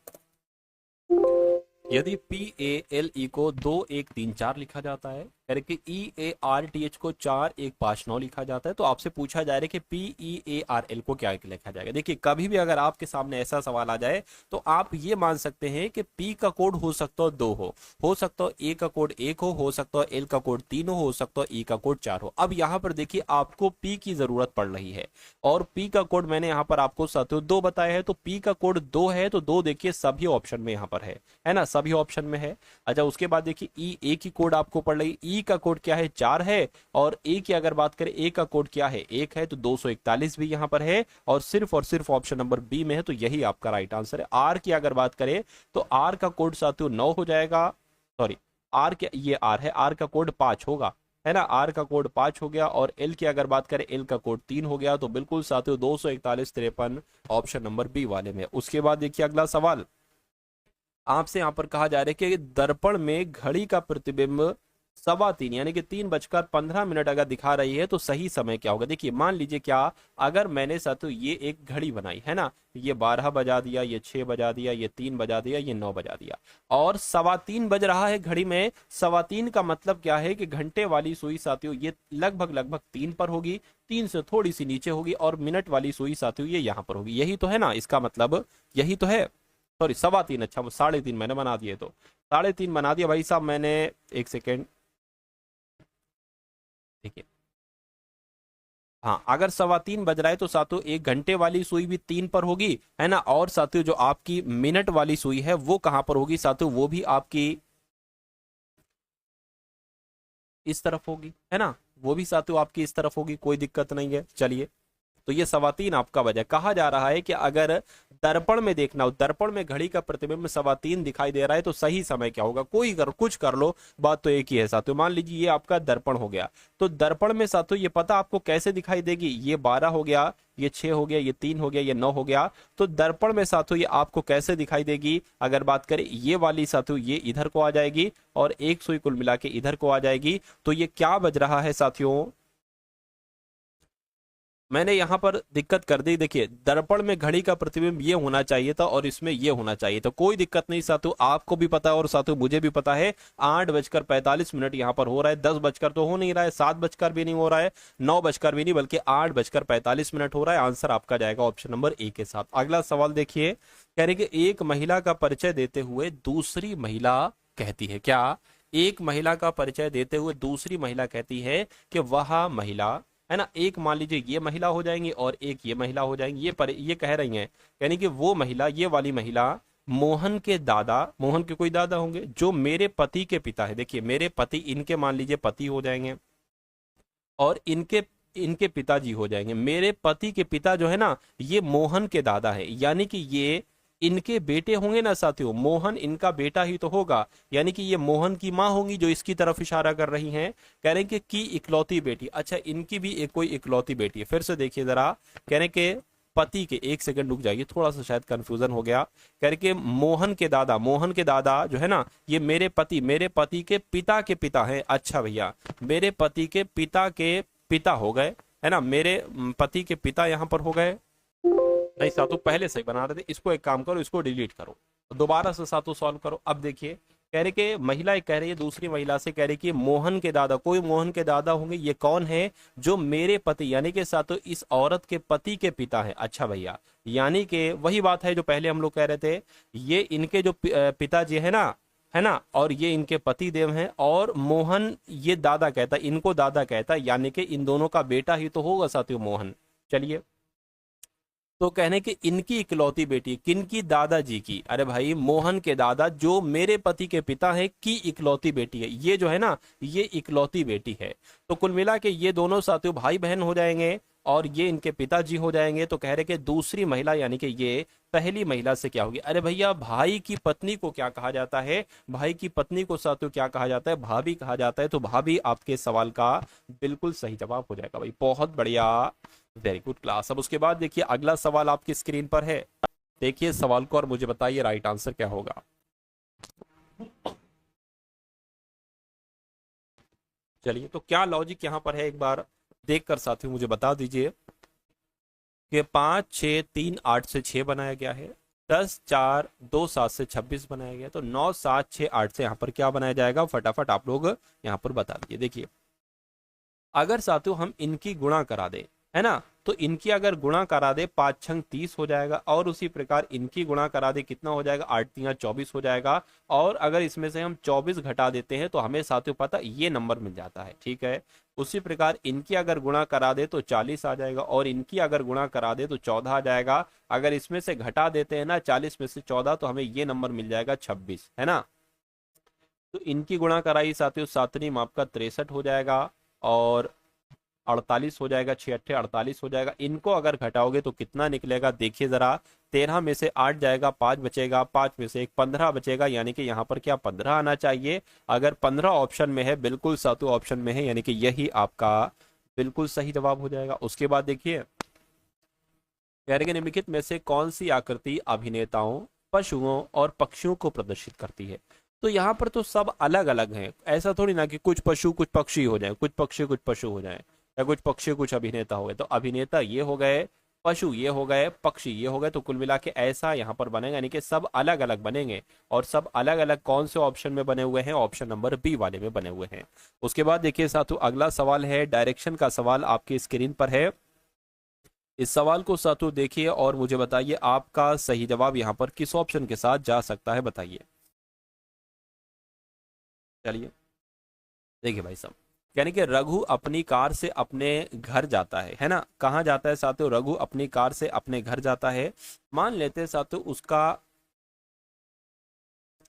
A: यदि PALE को 2 1 3 4 लिखा जाता है, यानी कि EARTH को 4 1 5 9 लिखा जाता है, तो आपसे पूछा जा रहा है कि PEARL को क्या लिखा जाएगा। देखिए, कभी भी अगर आपके सामने ऐसा सवाल आ जाए तो आप ये मान सकते हैं कि P का कोड हो सकता है 2 हो सकता है A का कोड 1 हो सकता है L का कोड 3 हो सकता है E का कोड 4 हो। अब यहाँ पर देखिए, आपको P की जरूरत पड़ रही है, और P का कोड मैंने यहाँ पर आपको साथियों 2 बताया है। तो P का कोड 2 है, तो 2 देखिए सभी ऑप्शन में यहाँ पर है ना, सभी ऑप्शन में है। अच्छा, उसके बाद देखिए, E A की कोड आपको पड़ रही, E का कोड क्या है, 4 है, और A की अगर बात करें, A का कोड क्या है, 1 है, तो 241 भी यहाँ पर है, और सिर्फ ऑप्शन नंबर बी में है, तो यही आपका राइट आंसर है। R की अगर बात करें तो R का कोड साथियों 9 हो जाएगा, सॉरी, R क्या, ये R है, R का कोड 5 होगा, है ना, R का कोड 5 हो गया। और L की अगर बात करें, L का कोड 3 हो गया। तो बिल्कुल साथियों 241 53 ऑप्शन नंबर बी वाले में। उसके बाद देखिए अगला सवाल, आपसे यहाँ पर कहा जा रहा है कि दर्पण में घड़ी का प्रतिबिंब 3:15 यानी कि 3:15 अगर दिखा रही है तो सही समय क्या होगा? देखिए मान लीजिए क्या, अगर मैंने साथियों ये एक घड़ी बनाई है ना, ये 12 बजा दिया, ये 6 बजा दिया, ये 3 बजा दिया, ये 9 बजा दिया, और 3:15 बज रहा है घड़ी में। 3:15 का मतलब क्या है कि घंटे वाली सुई साथियों ये लगभग लगभग 3 पर होगी, 3 से थोड़ी सी नीचे होगी, और मिनट वाली सुई साथियों ये यहाँ पर होगी। यही तो है ना, इसका मतलब यही तो है। सॉरी 3:15, अच्छा वो 3:30 मैंने बना दिए, तो 3:30 बना दिया भाई साहब मैंने। एक सेकेंड, देखिए हाँ, अगर 3:15 बज रहा है तो साथियों एक घंटे वाली सुई भी 3 पर होगी, है ना, और साथियों जो आपकी मिनट वाली सुई है वो कहां पर होगी साथियों? वो भी आपकी इस तरफ होगी, है ना, वो भी साथियों आपकी इस तरफ होगी, कोई दिक्कत नहीं है। चलिए, तो ये 3:15 आपका वजह कहा जा रहा है कि अगर दर्पण में देखना हो, दर्पण में घड़ी का प्रतिबिंब 3:15 दिखाई दे रहा है तो सही समय क्या होगा? कोई कर कुछ कर लो, बात तो एक ही है साथियों। मान लीजिए ये आपका दर्पण हो गया, तो दर्पण में साथियों ये पता आपको कैसे दिखाई देगी? ये 12 हो गया, ये 6 हो गया, ये 3 हो गया, ये 9 हो गया, तो दर्पण में साथियों ये आपको कैसे दिखाई देगी? अगर बात करें ये वाली साथियों, ये इधर को आ जाएगी और एक सुई कुल मिला के इधर को आ जाएगी। तो ये क्या बज रहा है साथियों? मैंने यहां पर दिक्कत कर दी। देखिए दर्पण में घड़ी का प्रतिबिंब ये होना चाहिए था और इसमें ये होना चाहिए, तो कोई दिक्कत नहीं साथियों, आपको भी पता है और साथियों मुझे भी पता है। 8:45 यहाँ पर हो रहा है, 10 बजकर तो हो नहीं रहा है, 7 बजकर भी नहीं हो रहा है, 9 बजकर भी नहीं, बल्कि 8:45 हो रहा है। आंसर आपका जाएगा ऑप्शन नंबर ए के साथ। अगला सवाल देखिए, कह रहे कि एक महिला का परिचय देते हुए दूसरी महिला कहती है, क्या? एक महिला का परिचय देते हुए दूसरी महिला कहती है कि वह महिला, है ना, एक मान लीजिए ये महिला हो जाएंगी और एक ये महिला हो जाएंगी, ये कह रही हैं, यानी कि वो महिला, ये वाली महिला मोहन के दादा, मोहन के कोई दादा होंगे जो मेरे पति के पिता है। देखिए मेरे पति, इनके मान लीजिए पति हो जाएंगे और इनके इनके पिताजी हो जाएंगे। मेरे पति के पिता जो है ना, ये मोहन के दादा है, यानी कि ये इनके बेटे होंगे ना साथियों, मोहन इनका बेटा ही तो होगा, यानी कि ये मोहन की माँ होंगी जो इसकी तरफ इशारा कर रही हैं। कह रहे हैं कि इकलौती बेटी, अच्छा इनकी भी एक कोई इकलौती बेटी है। फिर से देखिए जरा, कह रहे हैं कि पति के, एक सेकंड रुक जाइए, थोड़ा सा शायद कंफ्यूजन हो गया। कह रहे कि मोहन के दादा, मोहन के दादा जो है ना, ये मेरे पति के पिता के पिता हैं। अच्छा भैया, मेरे पति के पिता हो गए, है ना, मेरे पति के पिता यहाँ पर हो गए। नहीं सातों पहले से ही बना रहे थे, इसको एक काम करो, इसको डिलीट करो, दोबारा से सातों सॉल्व करो। अब देखिए कह रहे कि महिला एक कह रही है दूसरी महिला से, कह रही कि मोहन के दादा, कोई मोहन के दादा होंगे, ये कौन है? जो मेरे पति, यानी कि सातों इस औरत के पति के पिता है। अच्छा भैया, यानी कि वही बात है जो पहले हम लोग कह रहे थे, ये इनके जो पिताजी है ना, है ना, और ये इनके पति देव हैं, और मोहन ये दादा कहता है, इनको दादा कहता है, यानी कि इन दोनों का बेटा ही तो होगा साथियों मोहन। चलिए, तो कहने कि इनकी इकलौती बेटी, किनकी? दादाजी की। अरे भाई मोहन के दादा जो मेरे पति के पिता है की इकलौती बेटी है, ये जो है ना, ये इकलौती बेटी है। तो कुल मिला के ये दोनों साथियों भाई बहन हो जाएंगे और ये इनके पिताजी हो जाएंगे। तो कह रहे कि दूसरी महिला यानी कि ये पहली महिला से क्या होगी? अरे भैया भाई की पत्नी को क्या कहा जाता है? भाई की पत्नी को साथियों क्या कहा जाता है? भाभी कहा जाता है। तो भाभी आपके सवाल का बिल्कुल सही जवाब हो जाएगा भाई, बहुत बढ़िया, वेरी गुड क्लास। अब उसके बाद देखिए अगला सवाल आपकी स्क्रीन पर है, देखिए सवाल को और मुझे बताइए राइट आंसर क्या होगा। चलिए, तो क्या लॉजिक यहां पर है एक बार देखकर साथियों मुझे बता दीजिए कि 5 6 3 8 से 6 बनाया गया है, 10 4 2 7 से 26 बनाया गया, तो 9 7 6 8 से यहाँ पर क्या बनाया जाएगा? फटाफट आप लोग यहाँ पर बता दीजिए। देखिए अगर साथियों हम इनकी गुणा करा दे, है ना, तो इनकी अगर गुणा करा दे 5 6 30 हो जाएगा, और उसी प्रकार इनकी गुणा करा दे कितना हो जाएगा? 8 3 24 हो जाएगा, और अगर इसमें से हम 24 घटा देते हैं तो हमें साथियों पता ये नंबर मिल जाता है, ठीक है। उसी प्रकार इनकी अगर गुणा करा दे तो 40 आ जाएगा, और इनकी अगर गुणा करा दे तो 14 आ जाएगा। अगर इसमें से घटा देते हैं ना 40 में से 14, तो हमें ये नंबर मिल जाएगा 26, है ना। तो इनकी गुणा कराई साथियों, सातवीं माप का 63 हो जाएगा, और 48 हो जाएगा, 6 8 48 हो जाएगा। इनको अगर घटाओगे तो कितना निकलेगा? देखिए जरा, 13 में से 8 जाएगा, 5 बचेगा, 5 में से 1 15 बचेगा, यानी कि यहाँ पर क्या 15 आना चाहिए। अगर 15 ऑप्शन में है, बिल्कुल सातों ऑप्शन में है, यानी कि यही आपका बिल्कुल सही जवाब हो जाएगा। उसके बाद देखिए कह रहे कि निम्नलिखित में से कौन सी आकृति अभिनेताओं, पशुओं और पक्षियों को प्रदर्शित करती है? तो यहाँ पर तो सब अलग अलग हैं, ऐसा थोड़ी ना कि कुछ पशु कुछ पक्षी हो जाए, कुछ पक्षी कुछ पशु हो जाए, या कुछ पक्षी कुछ अभिनेता हो गए। तो अभिनेता ये हो गए, पशु ये हो गए, पक्षी ये हो गए, तो कुल मिला के ऐसा यहाँ पर बनेगा, यानी कि सब अलग अलग बनेंगे। और सब अलग अलग कौन से ऑप्शन में बने हुए हैं? ऑप्शन नंबर बी वाले में बने हुए हैं। उसके बाद देखिए साथियों, अगला सवाल है डायरेक्शन का सवाल, आपकी स्क्रीन पर है। इस सवाल को साथियों देखिए और मुझे बताइए आपका सही जवाब यहाँ पर किस ऑप्शन के साथ जा सकता है, बताइए। चलिए देखिए भाई साहब, यानी कि रघु अपनी कार से अपने घर जाता है ना? कहाँ जाता है साथियों? रघु अपनी कार से अपने घर जाता है। मान लेते हैं साथियों उसका,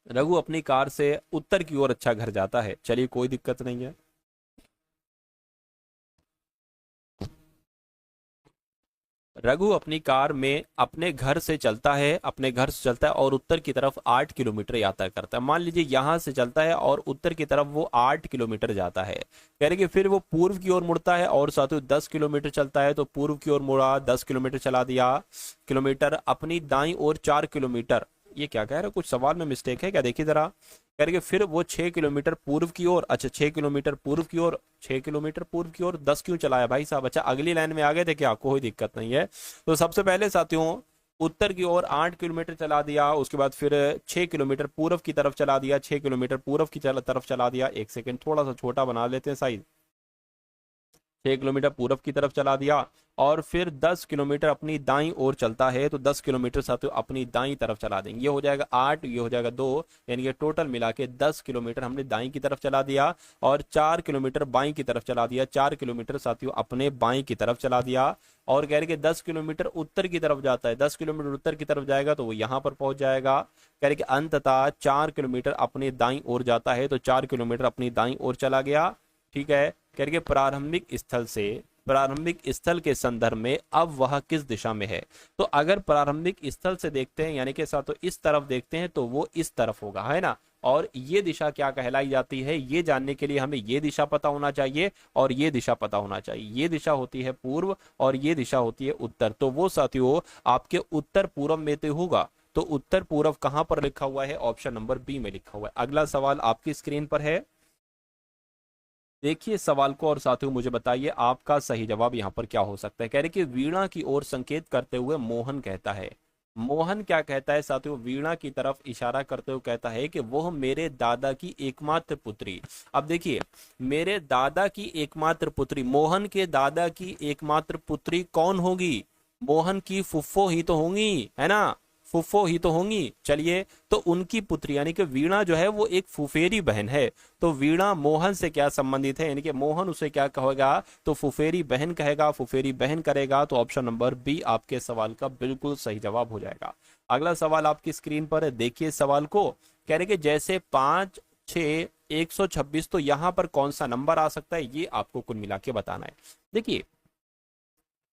A: रघु अपनी कार से उत्तर की ओर अच्छा घर जाता है, चलिए कोई दिक्कत नहीं है। रघु अपनी कार में अपने घर से चलता है, अपने घर से चलता है और उत्तर की तरफ 8 किलोमीटर यात्रा करता है। मान लीजिए यहां से चलता है और उत्तर की तरफ वो 8 किलोमीटर जाता है, कह रहे कि फिर वो पूर्व की ओर मुड़ता है और साथियों 10 किलोमीटर चलता है, तो पूर्व की ओर मुड़ा, 10 किलोमीटर चला दिया किलोमीटर, अपनी दाई ओर 4 किलोमीटर। ये क्या कह रहे हैं? कुछ सवाल में मिस्टेक है क्या? देखिए जरा, कह रहे कि फिर वो 6 किलोमीटर पूर्व की ओर, अच्छा 6 किलोमीटर पूर्व की ओर, 6 किलोमीटर पूर्व की ओर 10 क्यों चलाया भाई साहब? अच्छा अगली लाइन में आ गए थे क्या? कोई दिक्कत नहीं है। तो सबसे पहले साथियों उत्तर की ओर 8 किलोमीटर चला दिया, उसके बाद फिर 6 किलोमीटर पूर्व की तरफ चला दिया, 6 किलोमीटर पूर्व की तरफ चला दिया। एक सेकेंड थोड़ा सा छोटा बना लेते हैं साइज, 6 किलोमीटर पूरब की तरफ चला दिया और फिर 10 किलोमीटर अपनी दाई ओर चलता है, तो 10 किलोमीटर साथियों अपनी दाई तरफ चला देंगे। ये हो जाएगा 8, ये हो जाएगा 2, यानी कि टोटल मिला के 10 किलोमीटर हमने दाई की तरफ चला दिया और 4 किलोमीटर बाई की तरफ चला दिया। 4 किलोमीटर साथियों अपने बाई की तरफ चला दिया और कह रहे कि 10 किलोमीटर उत्तर की तरफ जाता है, 10 किलोमीटर उत्तर की तरफ जाएगा तो वो यहाँ पर पहुंच जाएगा। कह रहे कि अंततः 4 किलोमीटर अपने दाई ओर जाता है, तो 4 किलोमीटर अपनी दाई ओर चला गया। ठीक है, कह रहे कि प्रारंभिक स्थल के संदर्भ में अब वह किस दिशा में है? तो अगर प्रारंभिक स्थल से देखते हैं यानी कि साथ इस तरफ देखते हैं तो वो इस तरफ होगा, है ना? और ये दिशा क्या कहलाई जाती है, ये जानने के लिए हमें ये दिशा पता होना चाहिए और ये दिशा पता होना चाहिए। ये दिशा होती है पूर्व और ये दिशा होती है उत्तर, तो वो साथियों आपके उत्तर पूर्व में तो होगा। तो उत्तर पूर्व कहां पर लिखा हुआ है? ऑप्शन नंबर बी में लिखा हुआ है। अगला सवाल आपकी स्क्रीन पर है, देखिए सवाल को और साथियों मुझे बताइए आपका सही जवाब यहाँ पर क्या हो सकता है। कह रहे कि वीणा की ओर संकेत करते हुए मोहन कहता है, मोहन क्या कहता है साथियों? वीणा की तरफ इशारा करते हुए कहता है कि वह मेरे दादा की एकमात्र पुत्री। अब देखिए, मेरे दादा की एकमात्र पुत्री, मोहन के दादा की एकमात्र पुत्री कौन होगी? मोहन की फुफ्फो ही तो होंगी, है ना? फुफ्फो ही तो होंगी। चलिए, तो उनकी पुत्री यानी कि वीणा जो है वो एक फुफेरी बहन है, तो वीणा मोहन से क्या संबंधित है? यानी कि मोहन उसे क्या कहेगा? तो फुफेरी बहन कहेगा, फुफेरी बहन करेगा। तो ऑप्शन नंबर बी आपके सवाल का बिल्कुल सही जवाब हो जाएगा। अगला सवाल आपकी स्क्रीन पर है, देखिए सवाल को। कह रहे कि जैसे 5, 6, 126, तो यहां पर कौन सा नंबर आ सकता है, ये आपको कुल मिला के बताना है। देखिए,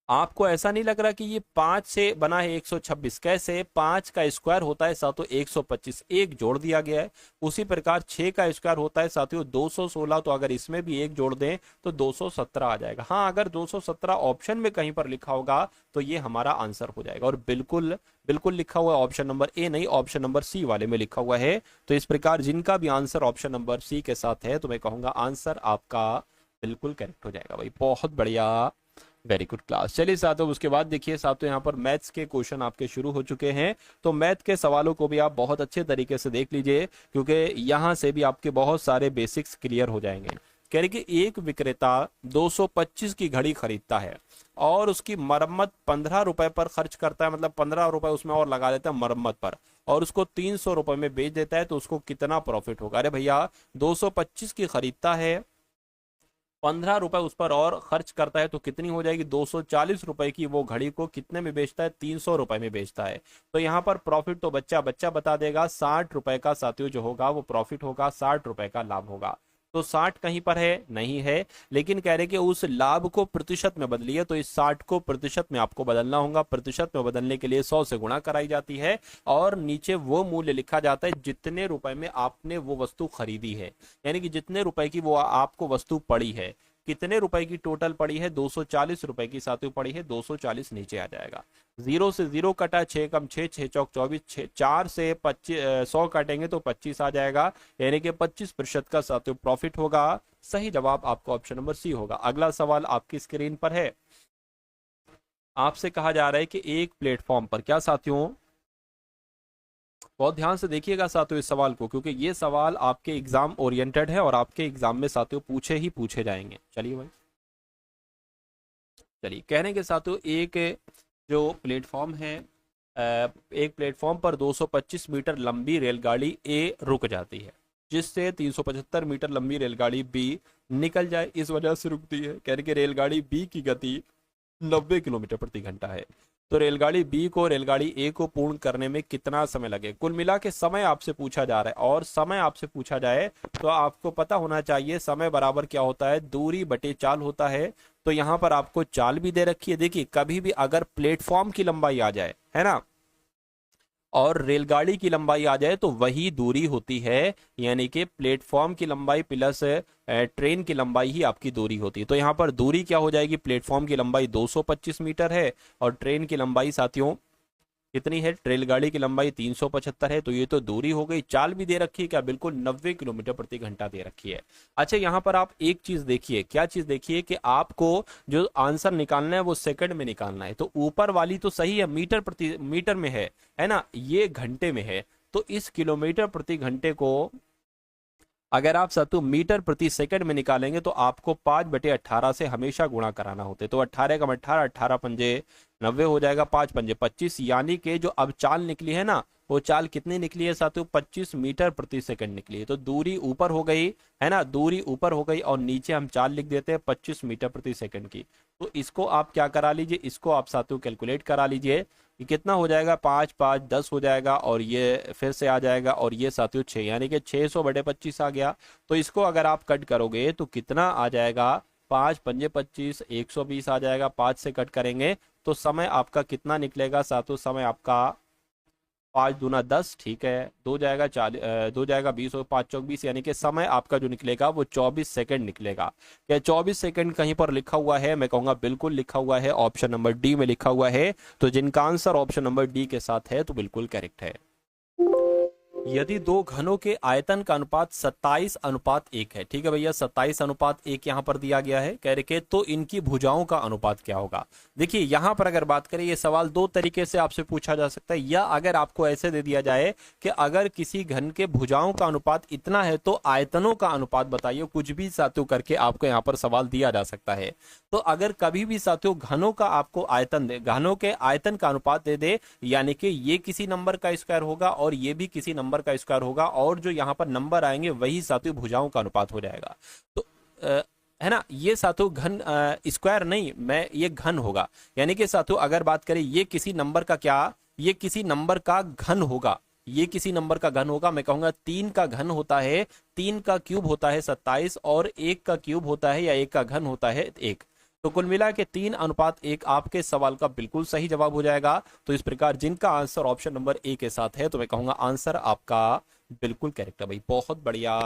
A: आपको ऐसा नहीं लग रहा कि ये 5 से बना है 126? कैसे? 5 का स्क्वायर होता है साथियों 125, एक जोड़ दिया गया है। उसी प्रकार 6 का स्क्वायर होता है साथियों 216, तो अगर इसमें भी एक जोड़ दें तो 217 आ जाएगा। हाँ, अगर 217 ऑप्शन में कहीं पर लिखा होगा तो ये हमारा आंसर हो जाएगा। और बिल्कुल बिल्कुल लिखा हुआ है ऑप्शन नंबर ए नहीं, ऑप्शन नंबर सी वाले में लिखा हुआ है। तो इस प्रकार जिनका भी आंसर ऑप्शन नंबर सी के साथ है तो मैं कहूंगा आंसर आपका बिल्कुल करेक्ट हो जाएगा भाई। बहुत बढ़िया, वेरी गुड क्लास। चलिए साथियों, उसके बाद देखिए साथियों यहाँ पर मैथ्स के क्वेश्चन आपके शुरू हो चुके हैं, तो मैथ के सवालों को भी आप बहुत अच्छे तरीके से देख लीजिए क्योंकि यहाँ से भी आपके बहुत सारे बेसिक्स क्लियर हो जाएंगे। कह रहे कि एक विक्रेता 225 की घड़ी खरीदता है और उसकी मरम्मत 15 रुपए पर खर्च करता है, मतलब 15 रुपए उसमें और लगा देता है मरम्मत पर, और उसको 300 रुपए में बेच देता है, तो उसको कितना प्रॉफिट होगा? अरे भैया, 225 की खरीदता है, 15 रुपए उस पर और खर्च करता है, तो कितनी हो जाएगी? 240 रुपए की वो घड़ी को कितने में बेचता है? 300 रुपए में बेचता है। तो यहाँ पर प्रॉफिट तो बच्चा बच्चा बता देगा, 60 रुपए का साथियों जो होगा वो प्रॉफिट होगा, 60 रुपए का लाभ होगा। तो 60 कहीं पर है? नहीं है, लेकिन कह रहे कि उस लाभ को प्रतिशत में बदलिए, तो इस 60 को प्रतिशत में आपको बदलना होगा। प्रतिशत में बदलने के लिए 100 से गुणा कराई जाती है और नीचे वो मूल्य लिखा जाता है जितने रुपए में आपने वो वस्तु खरीदी है, यानी कि जितने रुपए की वो आपको वस्तु पड़ी है। कितने रुपए की टोटल पड़ी है, 240 रुपए की साथियों पड़ी है, 240 नीचे आ जाएगा। 0 से 0 कटा, 6 कम 6, 6 चौक 24, 4 से 100 काटेंगे तो 25 आ जाएगा, यानी कि 25% का साथियों प्रॉफिट होगा। सही जवाब आपका ऑप्शन नंबर सी होगा। अगला सवाल आपकी स्क्रीन पर है। आपसे कहा जा रहा है कि एक प्लेटफॉर्म पर, क्या साथियों, बहुत ध्यान से देखिएगा साथियों इस सवाल को, क्योंकि ये सवाल आपके एग्जाम ओरिएंटेड है और आपके एग्जाम में साथियों पूछे ही पूछे जाएंगे। चलिए भाई, चलिए कहने के साथियों, एक जो प्लेटफॉर्म है, एक प्लेटफॉर्म पर 225 मीटर लंबी रेलगाड़ी ए रुक जाती है, जिससे 375 मीटर लंबी रेलगाड़ी बी निकल जाए, इस वजह से रुकती है। कहने के रेलगाड़ी बी की गति 90 किलोमीटर प्रति घंटा है, तो रेलगाड़ी बी को रेलगाड़ी ए को पूर्ण करने में कितना समय लगे। कुल मिला के समय आपसे पूछा जा रहा है, और समय आपसे पूछा जाए तो आपको पता होना चाहिए समय बराबर क्या होता है, दूरी बटे चाल होता है। तो यहां पर आपको चाल भी दे रखी है। देखिए, कभी भी अगर प्लेटफॉर्म की लंबाई आ जाए, है ना, और रेलगाड़ी की लंबाई आ जाए तो वही दूरी होती है, यानी कि प्लेटफॉर्म की लंबाई प्लस ट्रेन की लंबाई ही आपकी दूरी होती है। तो यहाँ पर दूरी क्या हो जाएगी, प्लेटफॉर्म की लंबाई 225 मीटर है और ट्रेन की लंबाई साथियों कितनी है, रेलगाड़ी की लंबाई 375 है, तो ये तो दूरी हो गई। चाल भी दे रखी है क्या, बिल्कुल 90 किलोमीटर प्रति घंटा दे रखी है। अच्छा, यहाँ पर आप एक चीज देखिए, क्या चीज देखिए कि आपको जो आंसर निकालना है वो सेकंड में निकालना है। तो ऊपर वाली तो सही है, मीटर में है ना, ये घंटे में है। तो इस किलोमीटर प्रति घंटे को अगर आप सातु मीटर प्रति सेकंड में निकालेंगे तो आपको 5/18 से हमेशा गुणा कराना होता है। तो 18 का 18, 18 पंजे 90 हो जाएगा, 5 पंजे 25, यानी कि जो अब चाल निकली है ना, वो चाल कितनी निकली है साथियों, 25 मीटर प्रति सेकंड निकली है। तो दूरी ऊपर हो गई, है ना, दूरी ऊपर हो गई, और नीचे हम चाल लिख देते हैं 25 मीटर प्रति सेकंड की। तो इसको आप क्या करा लीजिए, इसको आप साथियों कैलकुलेट करा लीजिए कि कितना हो जाएगा, 5 5 10 हो जाएगा, और ये फिर से आ जाएगा, और ये साथियों 6, यानी कि 600/25 आ गया। तो इसको अगर आप कट करोगे तो कितना आ जाएगा, 5 पंजे 25, 120 आ जाएगा। 5 से कट करेंगे तो समय आपका कितना निकलेगा साथियों, समय आपका 5 दूना 10, ठीक है, 2 जाएगा 40, 2 जाएगा 20 और 5 चौक 20, यानी कि समय आपका जो निकलेगा वो 24 सेकंड निकलेगा। क्या 24 सेकंड कहीं पर लिखा हुआ है, मैं कहूंगा बिल्कुल लिखा हुआ है, ऑप्शन नंबर डी में लिखा हुआ है। तो जिनका आंसर ऑप्शन नंबर डी के साथ है तो बिल्कुल करेक्ट है। यदि दो घनों के आयतन का अनुपात 27:1 है, ठीक है भैया, 27:1 यहां पर दिया गया है, कह रहे तो इनकी भुजाओं का अनुपात क्या होगा। देखिए यहां पर अगर बात करें, ये सवाल दो तरीके से आपसे पूछा जा सकता है, या अगर आपको ऐसे दे दिया जाए कि अगर किसी घन के भुजाओं का अनुपात इतना है तो आयतनों का अनुपात बताइए, कुछ भी साथियों करके आपको यहां पर सवाल दिया जा सकता है। तो अगर कभी भी साथियों घनों का आपको आयतन दे, घनों के आयतन का अनुपात दे दे, यानी कि ये किसी नंबर का स्क्वायर होगा और ये भी किसी नंबर का स्क्वायर होगा, और जो यहां पर नंबर आएंगे वही साथियों भुजाओं का अनुपात हो जाएगा। तो है ना, ये साथियों घन स्क्वायर नहीं, मैं ये घन होगा, यानी कि साथियों अगर बात करें ये किसी नंबर का क्या, ये किसी नंबर का घन होगा, ये किसी नंबर का घन होगा। मैं कहूंगा 3 का घन होता है, 3 का क्यूब होता है 27, और 1 का क्यूब होता है या 1 का घन होता है 1। तो कुल मिला के 3:1 आपके सवाल का बिल्कुल सही जवाब हो जाएगा। तो इस प्रकार जिनका आंसर ऑप्शन नंबर ए के साथ है तो मैं कहूंगा आंसर आपका बिल्कुल करेक्ट है भाई, बहुत बढ़िया,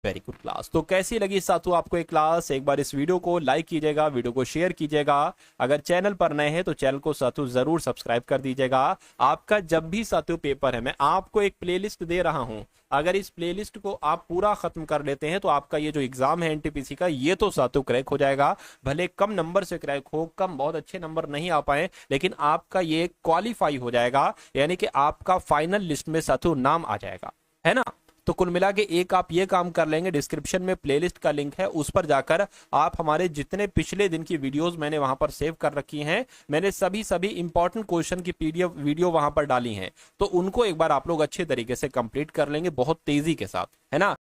A: वेरी गुड क्लास। तो कैसी लगी साथियों आपको ये क्लास, एक बार इस वीडियो को लाइक कीजिएगा, वीडियो को शेयर कीजिएगा, अगर चैनल पर नए हैं तो चैनल को साथियों जरूर सब्सक्राइब कर दीजिएगा। आपका जब भी साथियों पेपर है, मैं आपको एक प्लेलिस्ट दे रहा हूं, अगर इस प्लेलिस्ट को आप पूरा खत्म कर लेते हैं तो आपका ये जो एग्जाम है एनटीपीसी का, ये तो साथियों क्रैक हो जाएगा। भले कम नंबर से क्रैक हो, कम बहुत अच्छे नंबर नहीं आ पाए, लेकिन आपका ये क्वालिफाई हो जाएगा, यानी कि आपका फाइनल लिस्ट में साथियों नाम आ जाएगा, है ना। तो कुल मिला के एक आप ये काम कर लेंगे, डिस्क्रिप्शन में प्लेलिस्ट का लिंक है, उस पर जाकर आप हमारे जितने पिछले दिन की वीडियोस मैंने वहां पर सेव कर रखी हैं, मैंने सभी इंपॉर्टेंट क्वेश्चन की पीडीएफ वीडियो वहां पर डाली हैं, तो उनको एक बार आप लोग अच्छे तरीके से कंप्लीट कर लेंगे बहुत तेजी के साथ, है ना।